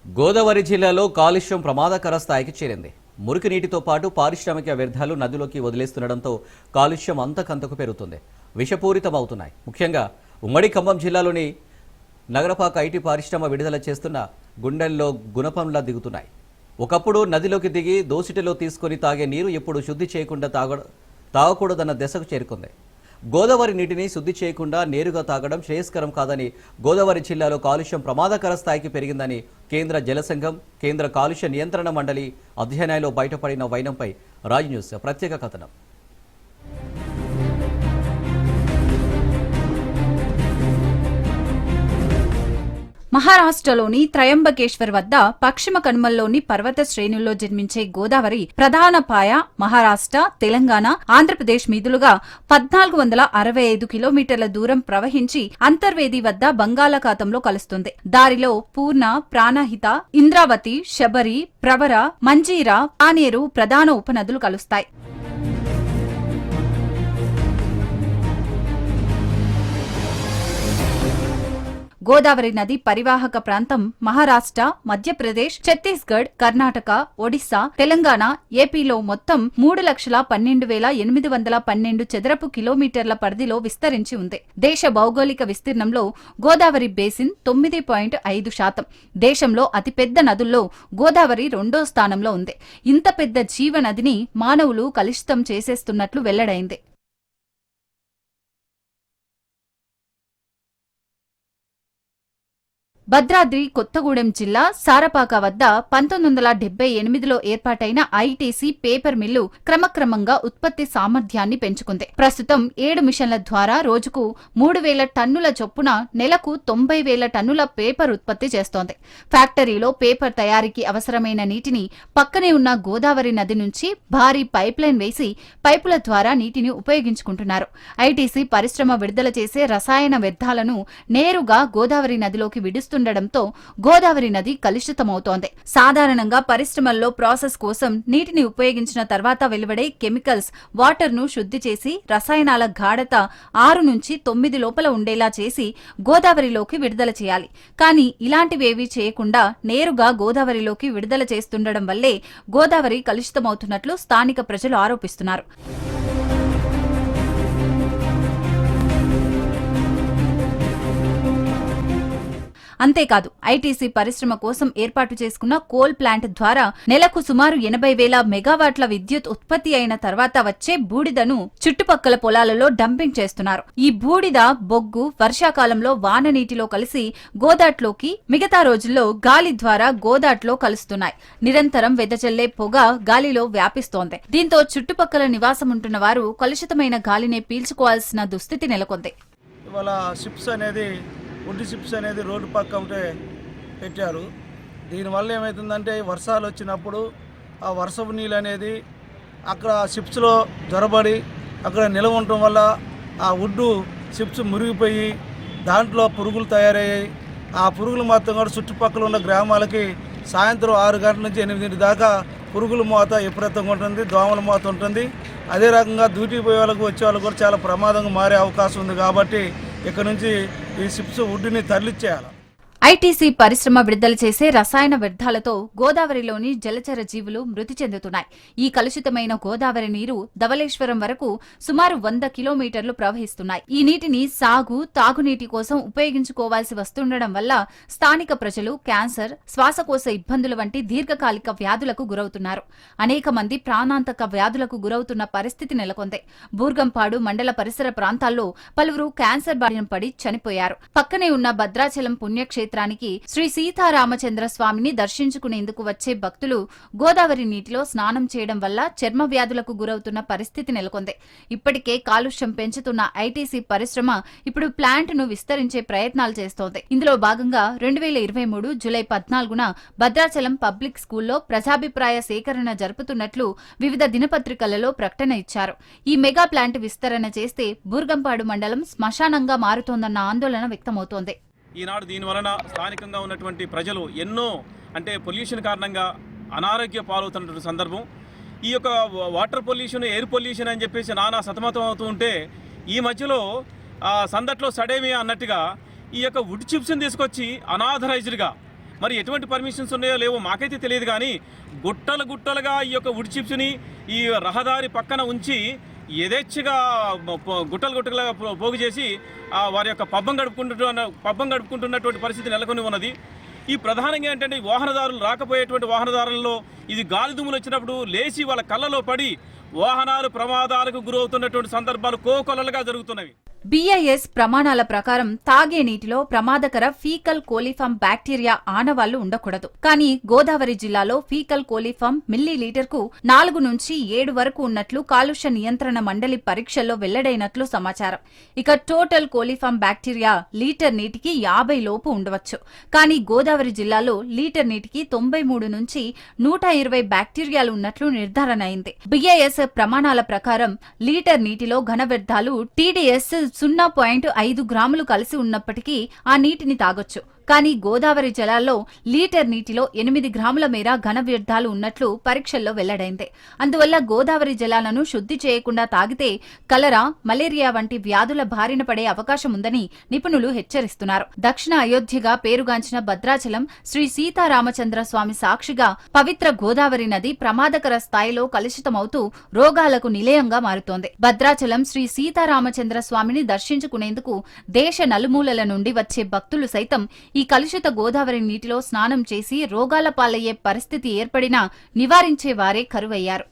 గోదావరి జిల్లాలో కాలుష్యం ప్రమాదకర స్థాయికి చేరింది. మురికి నీటితో పాటు పారిశ్రామిక వ్యర్థాలు నదిలోకి వదిలేస్తుండటంతో కాలుష్యం అంతకంతకు పెరుగుతుంది, విషపూరితమవుతున్నాయి. ముఖ్యంగా ఉమ్మడి ఖమ్మం జిల్లాలోని నగరపాక ఐటీ పరిశ్రమ విడుదల చేస్తున్న గుండెల్లో గుణపంలా దిగుతున్నాయి. ఒకప్పుడు నదిలోకి దిగి దోసిటిలో తీసుకొని తాగే నీరు ఇప్పుడు శుద్ధి చేయకుండా తాగకూడదన్న దశకు చేరుకుంది. గోదావరి నీటిని శుద్ధి చేయకుండా నేరుగా తాగడం శ్రేయస్కరం కాదని, గోదావరి జిల్లాలో కాలుష్యం ప్రమాదకర స్థాయికి పెరిగిందని కేంద్ర జలసంఘం, కేంద్ర కాలుష్య నియంత్రణ మండలి అధ్యయనాల్లో బయటపడిన వైనంపై రాజ్ న్యూస్ ప్రత్యేక కథనం. మహారాష్ట్రలోని త్రయంబకేశ్వర్ వద్ద పశ్చిమ కనుమల్లోని పర్వత శ్రేణుల్లో జన్మించే గోదావరి ప్రధాన పాయ మహారాష్ట్ర, తెలంగాణ, ఆంధ్రప్రదేశ్ మీదులుగా 1465 కిలోమీటర్ల దూరం ప్రవహించి అంతర్వేది వద్ద బంగాళాఖాతంలో కలుస్తుంది. దారిలో పూర్ణ, ప్రాణహిత, ఇంద్రావతి, శబరి, ప్రవర, మంజీరా, పానేరు ప్రధాన ఉపనదులు కలుస్తాయి. గోదావరి నది పరివాహక ప్రాంతం మహారాష్ట్ర, మధ్యప్రదేశ్, ఛత్తీస్గఢ్, కర్ణాటక, ఒడిశా, తెలంగాణ, ఏపీలో మొత్తం 3,12,812 చదరపు కిలోమీటర్ల పరిధిలో విస్తరించి ఉంది. దేశ భౌగోళిక విస్తీర్ణంలో గోదావరి బేసిన్ 9.5%. దేశంలో అతిపెద్ద నదుల్లో గోదావరి 2వ స్థానంలో ఉంది. ఇంత పెద్ద జీవనదిని మానవులు కలుషితం చేసేస్తున్నట్లు వెల్లడైంది. భద్రాద్రి కొత్తగూడెం జిల్లా సారపాక వద్ద 1978లో ఏర్పాటైన ఐటీసీ పేపర్ మిల్లు క్రమక్రమంగా ఉత్పత్తి సామర్థ్యాన్ని పెంచుకుంది. ప్రస్తుతం 7 మిషన్ల ద్వారా రోజుకు 3,000 టన్నుల చొప్పున నెలకు 90,000 టన్నుల పేపర్ ఉత్పత్తి చేస్తోంది. ఫ్యాక్టరీలో పేపర్ తయారీకి అవసరమైన నీటిని పక్కనే ఉన్న గోదావరి నది నుంచి భారీ పైప్లైన్ వేసి పైపుల ద్వారా నీటిని ఉపయోగించుకుంటున్నారు. ఐటీసీ పరిశ్రమ విడుదల చేసే రసాయన వ్యర్థాలను నేరుగా గోదావరి నదిలోకి విడుస్తూ ఉండడంతో గోదావరి నది కలుషితమవుతోంది. సాధారణంగా పరిశ్రమల్లో ప్రాసెస్ కోసం నీటిని ఉపయోగించిన తర్వాత వెలువడే కెమికల్స్ వాటర్ ను శుద్ధి చేసి రసాయనాల గాఢత 6 నుంచి 9 లోపల ఉండేలా చేసి గోదావరిలోకి విడుదల చేయాలి. కానీ ఇలాంటివేవీ చేయకుండా నేరుగా గోదావరిలోకి విడుదల చేస్తుండడం వల్లే గోదావరి కలుషితమవుతున్నట్లు స్థానిక ప్రజలు ఆరోపిస్తున్నారు. అంతేకాదు, ఐటీసీ పరిశ్రమ కోసం ఏర్పాటు చేసుకున్న కోల్ ప్లాంట్ ద్వారా నెలకు సుమారు 80,000 మెగావాట్ల విద్యుత్ ఉత్పత్తి అయిన తర్వాత వచ్చే బూడిదను చుట్టుపక్కల పొలాలలో డంపింగ్ చేస్తున్నారు. ఈ బూడిద, బొగ్గు వర్షాకాలంలో వాన నీటిలో కలిసి గోదాట్లోకి, మిగతా రోజుల్లో గాలి ద్వారా గోదాట్లో కలుస్తున్నాయి. నిరంతరం వెదజల్లే పొగ గాలిలో వ్యాపిస్తోంది. దీంతో చుట్టుపక్కల నివాసం ఉంటున్న వారు కలుషితమైన గాలినే పీల్చుకోవాల్సిన దుస్థితి నెలకొంది. వుడ్ చిప్స్ అనేది రోడ్డు పక్క ఉంటే పెట్టారు. దీనివల్ల ఏమవుతుందంటే వర్షాలు వచ్చినప్పుడు ఆ వర్షపు నీళ్ళు అనేది అక్కడ చిప్స్లో జొరబడి అక్కడ నిలవ ఉండటం వల్ల ఆ వుడ్డు చిప్స్ మురిగిపోయి దాంట్లో పురుగులు తయారయ్యాయి. ఆ పురుగులు మొత్తం కూడా చుట్టుపక్కల ఉన్న గ్రామాలకి సాయంత్రం 6 గంటల నుంచి 8 దాకా పురుగుల మోత విపరీతంగా ఉంటుంది, దోమల మోత ఉంటుంది. అదే రకంగా డ్యూటీ పోయే వాళ్ళకు వచ్చే వాళ్ళకు కూడా చాలా ప్రమాదంగా మారే అవకాశం ఉంది. కాబట్టి ఇక్కడ నుంచి ఈ చిప్స్ వుడ్ని తరలించేయాలి. ఐటీసీ పరిశ్రమ విడుదల చేసే రసాయన వ్యర్థాలతో గోదావరిలోని జలచర జీవులు మృతి చెందుతున్నాయి. ఈ కలుషితమైన గోదావరి నీరు ధవళేశ్వరం వరకు సుమారు 100 కిలోమీటర్లు ప్రవహిస్తున్నాయి. ఈ నీటిని సాగు, తాగునీటి కోసం ఉపయోగించుకోవాల్సి వస్తుండడం వల్ల స్థానిక ప్రజలు క్యాన్సర్, శ్వాసకోశ ఇబ్బందులు వంటి దీర్ఘకాలిక వ్యాధులకు గురవుతున్నారు. అనేక మంది ప్రాణాంతక వ్యాధులకు గురవుతున్న పరిస్థితి నెలకొంది. బూర్గంపాడు మండల పరిసర ప్రాంతాల్లో పలువురు క్యాన్సర్ బారిన పడి చనిపోయారు. పక్కనే ఉన్న భద్రాచలం పుణ్యక్షేత్రం శ్రీ సీతారామచంద్ర స్వామిని దర్శించుకునేందుకు వచ్చే భక్తులు గోదావరి నీటిలో స్నానం చేయడం వల్ల చర్మ వ్యాధులకు గురవుతున్న పరిస్థితి నెలకొంది. ఇప్పటికే కాలుష్యం పెంచుతున్న ఐటీసీ పరిశ్రమ ఇప్పుడు ప్లాంట్ ను విస్తరించే ప్రయత్నాలు చేస్తోంది. ఇందులో భాగంగా 2023 జూలై 14న భద్రాచలం పబ్లిక్ స్కూల్లో ప్రజాభిప్రాయ సేకరణ జరుపుతున్నట్లు వివిధ దినపత్రికలలో ప్రకటన ఇచ్చారు. ఈ మెగా ప్లాంట్ విస్తరణ చేస్తే బూర్గంపాడు మండలం శ్మశానంగా మారుతోందన్న ఆందోళన వ్యక్తమవుతోంది. ఈనాడు దీనివలన స్థానికంగా ఉన్నటువంటి ప్రజలు ఎన్నో పొల్యూషన్ కారణంగా అనారోగ్య పాలవుతున్నటువంటి సందర్భం. ఈ యొక్క వాటర్ పొల్యూషన్, ఎయిర్ పొల్యూషన్ అని చెప్పేసి నానా సతమతం అవుతూ ఉంటే ఈ మధ్యలో సందట్లో సడేమి అన్నట్టుగా ఈ యొక్క వుడ్ చిప్స్ని తీసుకొచ్చి అనాథరైజ్డ్గా మరి ఎటువంటి పర్మిషన్స్ ఉన్నాయో లేవో మాకైతే తెలియదు. కానీ గుట్టలుగా ఈ యొక్క వుడ్ చిప్స్ని ఈ రహదారి పక్కన ఉంచి యథేచ్ఛగా గుట్టలుగా పోగు చేసి వారి యొక్క పబ్బం గడుపుకుంటున్నటువంటి పరిస్థితి నెలకొని ఉన్నది. ఈ ప్రధానంగా ఏంటంటే వాహనదారులు రాకపోయేటువంటి వాహనదారులలో ఇది గాలి దుమ్ములు వచ్చినప్పుడు లేచి వాళ్ళ కళ్ళలో పడి వాహనాలు ప్రమాదాలకు గురవుతున్నటువంటి సందర్భాలు కోకొల్లలుగా జరుగుతున్నవి. BIS ప్రమాణాల ప్రకారం తాగే నీటిలో ప్రమాదకర ఫీకల్ కోలిఫామ్ బ్యాక్టీరియా ఆనవాళ్లు ఉండకూడదు. కానీ గోదావరి జిల్లాలో ఫీకల్ కోలిఫామ్ మిల్లీలీటర్కు 4 నుంచి 7 వరకు ఉన్నట్లు కాలుష్య నియంత్రణ మండలి పరీక్షల్లో వెల్లడైనట్లు సమాచారం. ఇక టోటల్ కోలిఫామ్ బ్యాక్టీరియా లీటర్ నీటికి 50 లోపు ఉండవచ్చు. కానీ గోదావరి జిల్లాలో లీటర్ నీటికి 93 నుంచి 120 బ్యాక్టీరియాలు ఉన్నట్లు నిర్ధారణ అయింది. BIS ప్రమాణాల ప్రకారం లీటర్ నీటిలో ఘన వ్యర్థాలు TDS 0.5 గ్రాములు కలిసి ఉన్నప్పటికీ ఆ నీటిని తాగొచ్చు. కానీ గోదావరి జలాల్లో లీటర్ నీటిలో 8 గ్రాముల మేర ఘన వ్యర్థాలు ఉన్నట్లు పరీక్షల్లో వెల్లడైంది. అందువల్ల గోదావరి జలాలను శుద్ధి చేయకుండా తాగితే కలరా, మలేరియా వంటి వ్యాధుల బారిన పడే అవకాశం ఉందని నిపుణులు హెచ్చరిస్తున్నారు. దక్షిణ అయోధ్యగా పేరుగాంచిన భద్రాచలం శ్రీ సీతారామచంద్ర స్వామి సాక్షిగా పవిత్ర గోదావరి నది ప్రమాదకర స్థాయిలో కలుషితమవుతూ రోగాలకు నిలయంగా మారుతోంది. భద్రాచలం శ్రీ సీతారామచంద్ర స్వామిని దర్శించుకునేందుకు దేశ నలుమూలల నుండి వచ్చే భక్తులు సైతం ఈ కలుషిత గోదావరి నీటిలో స్నానం చేసి రోగాల పాలయ్యే పరిస్థితి ఏర్పడినా నివారించే వారే కరువయ్యారు.